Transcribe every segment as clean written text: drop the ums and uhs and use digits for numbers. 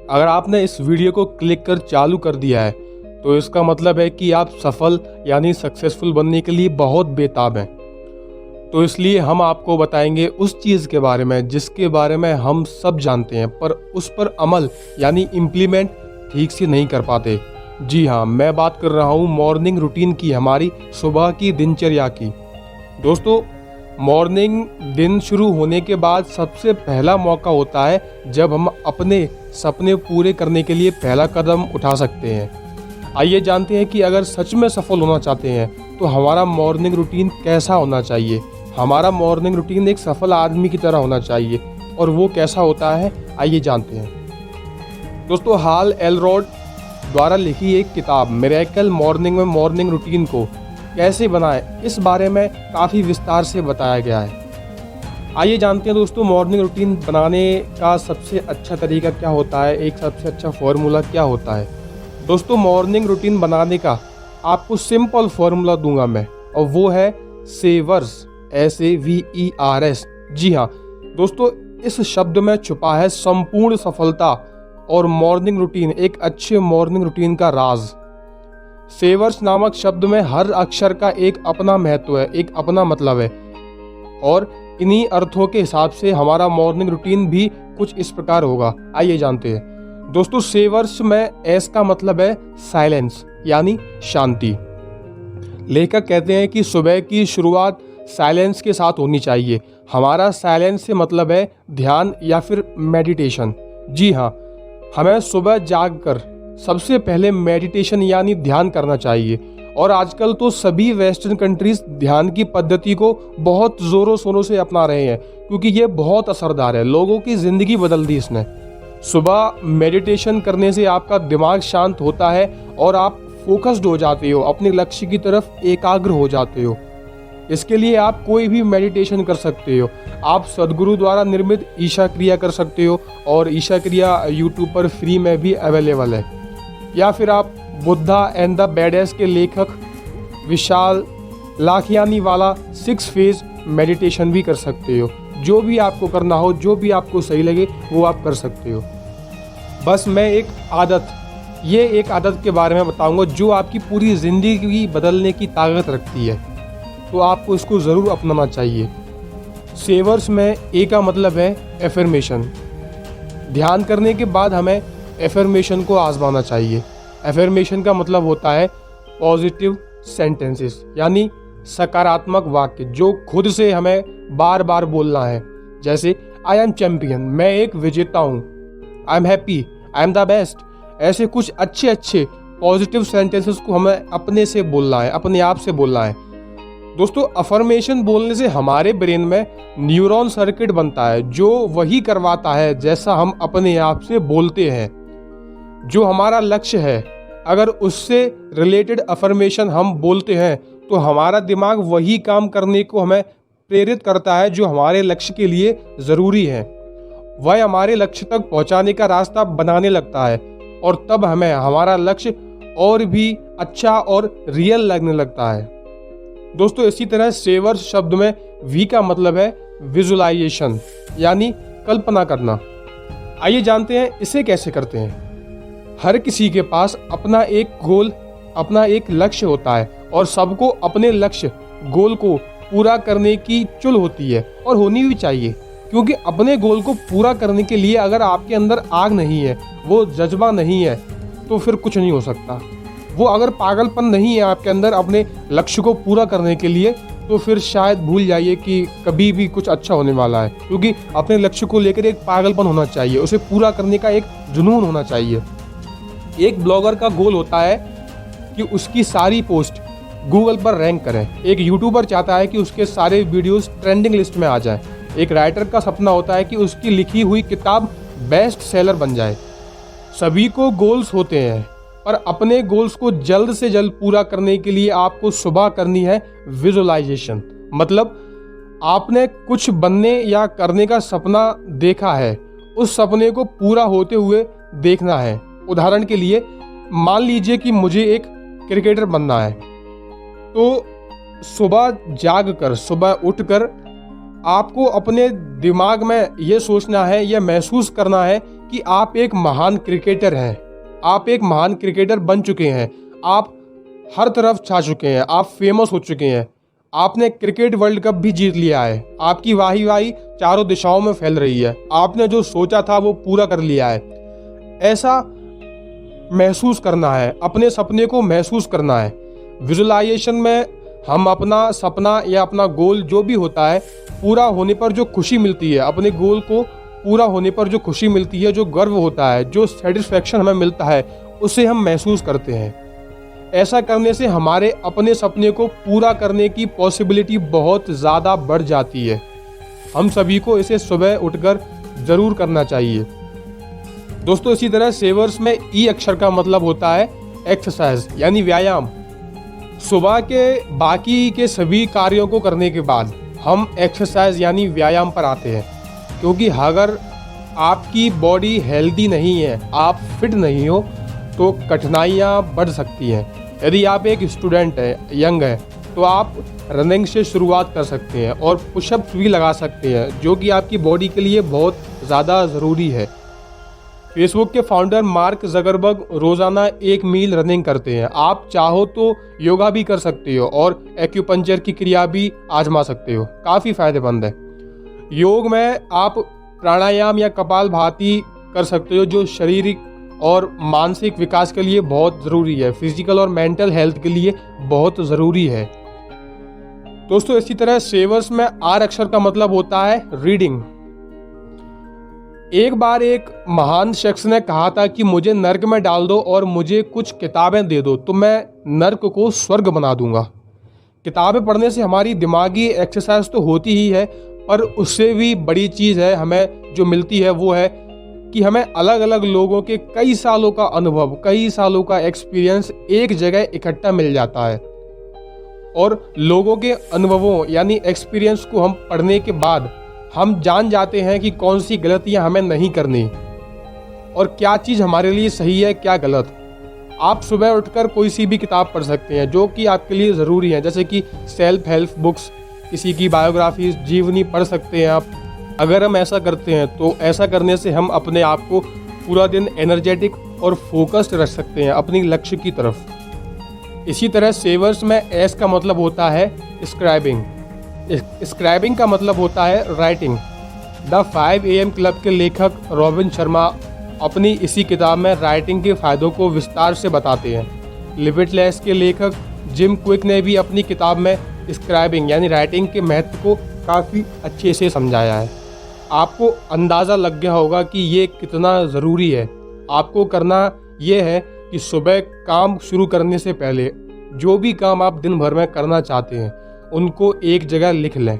अगर आपने इस वीडियो को क्लिक कर चालू कर दिया है तो इसका मतलब है कि आप सफल यानी सक्सेसफुल बनने के लिए बहुत बेताब हैं। तो इसलिए हम आपको बताएंगे उस चीज़ के बारे में जिसके बारे में हम सब जानते हैं पर उस पर अमल यानी इम्प्लीमेंट ठीक से नहीं कर पाते। जी हाँ, मैं बात कर रहा हूँ मॉर्निंग रूटीन की, हमारी सुबह की दिनचर्या की। दोस्तों, मॉर्निंग दिन शुरू होने के बाद सबसे पहला मौका होता है जब हम अपने सपने पूरे करने के लिए पहला कदम उठा सकते हैं। आइए जानते हैं कि अगर सच में सफल होना चाहते हैं तो हमारा मॉर्निंग रूटीन कैसा होना चाहिए। हमारा मॉर्निंग रूटीन एक सफल आदमी की तरह होना चाहिए और वो कैसा होता है, आइए जानते हैं। दोस्तों, हाल एलरॉड द्वारा लिखी एक किताब मिरेकल मॉर्निंग में मॉर्निंग रूटीन को कैसे बनाएं, इस बारे में काफ़ी विस्तार से बताया गया है। आइए जानते हैं दोस्तों, मॉर्निंग रूटीन बनाने का सबसे अच्छा तरीका क्या होता है, एक सबसे अच्छा फॉर्मूला क्या होता है। दोस्तों, मॉर्निंग रूटीन बनाने का आपको सिंपल फॉर्मूला दूंगा मैं, और वो है सेवर्स, SAVERS। जी हाँ दोस्तों, इस शब्द में छुपा है संपूर्ण सफलता और मॉर्निंग रूटीन, एक अच्छे मॉर्निंग रूटीन का राज। सेवर्स नामक शब्द में हर अक्षर का एक अपना महत्व है, एक अपना मतलब है, और इन्हीं अर्थों के हिसाब से हमारा मॉर्निंग रूटीन भी कुछ इस प्रकार होगा। आइए जानते हैं। दोस्तों, सेवर्स में एस का मतलब है साइलेंस यानी शांति। लेखक कहते हैं कि सुबह की शुरुआत साइलेंस के साथ होनी चाहिए। हमारा साइलेंस से मतलब है ध्यान या फिर मेडिटेशन। जी हाँ, हमें सुबह जागकर सबसे पहले मेडिटेशन यानी ध्यान करना चाहिए। और आजकल तो सभी वेस्टर्न कंट्रीज ध्यान की पद्धति को बहुत ज़ोरों शोरों से अपना रहे हैं क्योंकि ये बहुत असरदार है, लोगों की ज़िंदगी बदल दी इसने। सुबह मेडिटेशन करने से आपका दिमाग शांत होता है और आप फोकस्ड हो जाते हो, अपने लक्ष्य की तरफ एकाग्र हो जाते हो। इसके लिए आप कोई भी मेडिटेशन कर सकते हो। आप सदगुरु द्वारा निर्मित ईशा क्रिया कर सकते हो और ईशा क्रिया यूट्यूब पर फ्री में भी अवेलेबल है। या फिर आप बुद्धा एंड द बैडेस के लेखक विशाल लाखियानी वाला 6 फेज मेडिटेशन भी कर सकते हो। जो भी आपको करना हो, जो भी आपको सही लगे वो आप कर सकते हो। बस मैं एक आदत के बारे में बताऊंगा जो आपकी पूरी ज़िंदगी बदलने की ताकत रखती है, तो आपको इसको ज़रूर अपनाना चाहिए। सेवर्स में ए का मतलब है एफर्मेशन। ध्यान करने के बाद हमें एफर्मेशन को आजमाना चाहिए। एफर्मेशन का मतलब होता है पॉजिटिव सेंटेंसेस यानी सकारात्मक वाक्य जो खुद से हमें बार बार बोलना है। जैसे आई एम चैंपियन, मैं एक विजेता हूँ, I am happy, I am the best. ऐसे कुछ अच्छे पॉजिटिव सेंटेंसेस को हमें अपने से बोलना है, अपने आप से बोलना है। दोस्तों, अफर्मेशन बोलने से हमारे ब्रेन में न्यूरॉन सर्किट बनता है जो वही करवाता है जैसा हम अपने आप से बोलते हैं। जो हमारा लक्ष्य है, अगर उससे रिलेटेड अफर्मेशन हम बोलते हैं तो हमारा दिमाग वही काम करने को हमें प्रेरित करता है जो हमारे लक्ष्य के लिए ज़रूरी है। वह हमारे लक्ष्य तक पहुंचाने का रास्ता बनाने लगता है और तब हमें हमारा लक्ष्य और भी अच्छा और रियल लगने लगता है। दोस्तों, इसी तरह सेवर्स शब्द में वी का मतलब है विजुअलाइजेशन यानी कल्पना करना। आइए जानते हैं इसे कैसे करते हैं। हर किसी के पास अपना एक गोल, अपना एक लक्ष्य होता है और सबको अपने लक्ष्य गोल को पूरा करने की चुल होती है और होनी भी चाहिए, क्योंकि अपने गोल को पूरा करने के लिए अगर आपके अंदर आग नहीं है, वो जज्बा नहीं है, तो फिर कुछ नहीं हो सकता। वो अगर पागलपन नहीं है आपके अंदर अपने लक्ष्य को पूरा करने के लिए, तो फिर शायद भूल जाइए कि कभी भी कुछ अच्छा होने वाला है। क्योंकि अपने लक्ष्य को लेकर एक पागलपन होना चाहिए, उसे पूरा करने का एक जुनून होना चाहिए। एक ब्लॉगर का गोल होता है कि उसकी सारी पोस्ट गूगल पर रैंक करें। एक यूट्यूबर चाहता है कि उसके सारे वीडियोस ट्रेंडिंग लिस्ट में आ जाएं। एक राइटर का सपना होता है कि उसकी लिखी हुई किताब बेस्ट सेलर बन जाए। सभी को गोल्स होते हैं, पर अपने गोल्स को जल्द से जल्द पूरा करने के लिए आपको सुबह करनी है विजुअलाइजेशन। मतलब आपने कुछ बनने या करने का सपना देखा है, उस सपने को पूरा होते हुए देखना है। उदाहरण के लिए मान लीजिए कि मुझे एक क्रिकेटर बनना है, तो सुबह उठकर आपको अपने दिमाग में ये सोचना है, यह महसूस करना है कि आप एक महान क्रिकेटर हैं, आप एक महान क्रिकेटर बन चुके हैं, आप हर तरफ छा चुके हैं, आप फेमस हो चुके हैं, आपने क्रिकेट वर्ल्ड कप भी जीत लिया है, आपकी वाही वाही चारों दिशाओं में फैल रही है, आपने जो सोचा था वो पूरा कर लिया है। ऐसा महसूस करना है, अपने सपने को महसूस करना है। विजुअलाइजेशन में हम अपना सपना या अपना गोल जो भी होता है पूरा होने पर जो खुशी मिलती है, अपने गोल को पूरा होने पर जो खुशी मिलती है, जो गर्व होता है, जो सेटिस्फैक्शन हमें मिलता है, उसे हम महसूस करते हैं। ऐसा करने से हमारे अपने सपने को पूरा करने की पॉसिबिलिटी बहुत ज़्यादा बढ़ जाती है। हम सभी को इसे सुबह उठकर ज़रूर करना चाहिए। दोस्तों, इसी तरह सेवर्स में ई अक्षर का मतलब होता है एक्सरसाइज यानी व्यायाम। सुबह के बाकी के सभी कार्यों को करने के बाद हम एक्सरसाइज यानी व्यायाम पर आते हैं, क्योंकि अगर आपकी बॉडी हेल्दी नहीं है, आप फिट नहीं हो, तो कठिनाइयाँ बढ़ सकती हैं। यदि आप एक स्टूडेंट हैं, यंग है, तो आप रनिंग से शुरुआत कर सकते हैं और पुशअप्स भी लगा सकते हैं, जो कि आपकी बॉडी के लिए बहुत ज़्यादा ज़रूरी है। फेसबुक के फाउंडर मार्क ज़करबर्ग रोज़ाना 1 मील रनिंग करते हैं। आप चाहो तो योगा भी कर सकते हो और एक्यूपंक्चर की क्रिया भी आजमा सकते हो, काफ़ी फ़ायदेमंद है। योग में आप प्राणायाम या कपालभाति कर सकते हो, जो शारीरिक और मानसिक विकास के लिए बहुत ज़रूरी है, फिजिकल और मेंटल हेल्थ के लिए बहुत ज़रूरी है। दोस्तों, इसी तरह सेवर्स में आर अक्षर का मतलब होता है रीडिंग। एक बार एक महान शख्स ने कहा था कि मुझे नर्क में डाल दो और मुझे कुछ किताबें दे दो, तो मैं नर्क को स्वर्ग बना दूंगा। किताबें पढ़ने से हमारी दिमागी एक्सरसाइज तो होती ही है, पर उससे भी बड़ी चीज़ है हमें जो मिलती है, वो है कि हमें अलग अलग लोगों के कई सालों का अनुभव, कई सालों का एक्सपीरियंस एक जगह इकट्ठा मिल जाता है। और लोगों के अनुभवों यानी एक्सपीरियंस को हम पढ़ने के बाद हम जान जाते हैं कि कौन सी गलतियां हमें नहीं करनी और क्या चीज़ हमारे लिए सही है, क्या गलत। आप सुबह उठकर कोई सी भी किताब पढ़ सकते हैं जो कि आपके लिए ज़रूरी है, जैसे कि सेल्फ हेल्प बुक्स, किसी की बायोग्राफी, जीवनी पढ़ सकते हैं आप। अगर हम ऐसा करते हैं तो ऐसा करने से हम अपने आप को पूरा दिन एनर्जेटिक और फोकस्ड रख सकते हैं अपनी लक्ष्य की तरफ। इसी तरह सेवर्स में एस का मतलब होता है स्क्राइबिंग। स्क्राइबिंग का मतलब होता है राइटिंग। द 5 AM क्लब के लेखक रॉबिन शर्मा अपनी इसी किताब में राइटिंग के फ़ायदों को विस्तार से बताते हैं। लिमिटलेस के लेखक जिम क्विक ने भी अपनी किताब में स्क्राइबिंग यानी राइटिंग के महत्व को काफ़ी अच्छे से समझाया है। आपको अंदाज़ा लग गया होगा कि ये कितना ज़रूरी है। आपको करना ये है कि सुबह काम शुरू करने से पहले जो भी काम आप दिन भर में करना चाहते हैं उनको एक जगह लिख लें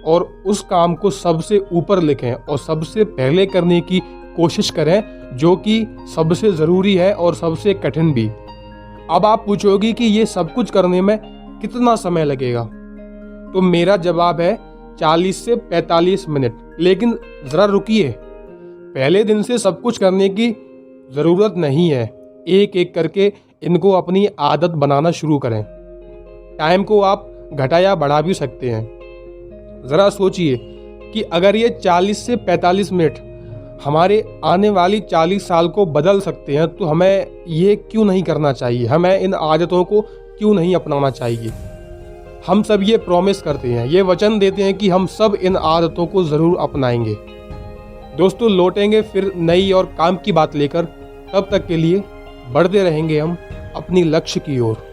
और उस काम को सबसे ऊपर लिखें और सबसे पहले करने की कोशिश करें, जो कि सबसे ज़रूरी है और सबसे कठिन भी। अब आप पूछोगे कि ये सब कुछ करने में कितना समय लगेगा, तो मेरा जवाब है 40 से 45 मिनट। लेकिन ज़रा रुकिए, पहले दिन से सब कुछ करने की ज़रूरत नहीं है। एक एक करके इनको अपनी आदत बनाना शुरू करें। टाइम को आप घटा या बढ़ा भी सकते हैं। ज़रा सोचिए कि अगर ये 40 से 45 मिनट हमारे आने वाली 40 साल को बदल सकते हैं, तो हमें ये क्यों नहीं करना चाहिए, हमें इन आदतों को क्यों नहीं अपनाना चाहिए। हम सब ये प्रॉमिस करते हैं, ये वचन देते हैं कि हम सब इन आदतों को ज़रूर अपनाएंगे। दोस्तों, लौटेंगे फिर नई और काम की बात लेकर। तब तक के लिए बढ़ते रहेंगे हम अपनी लक्ष्य की ओर।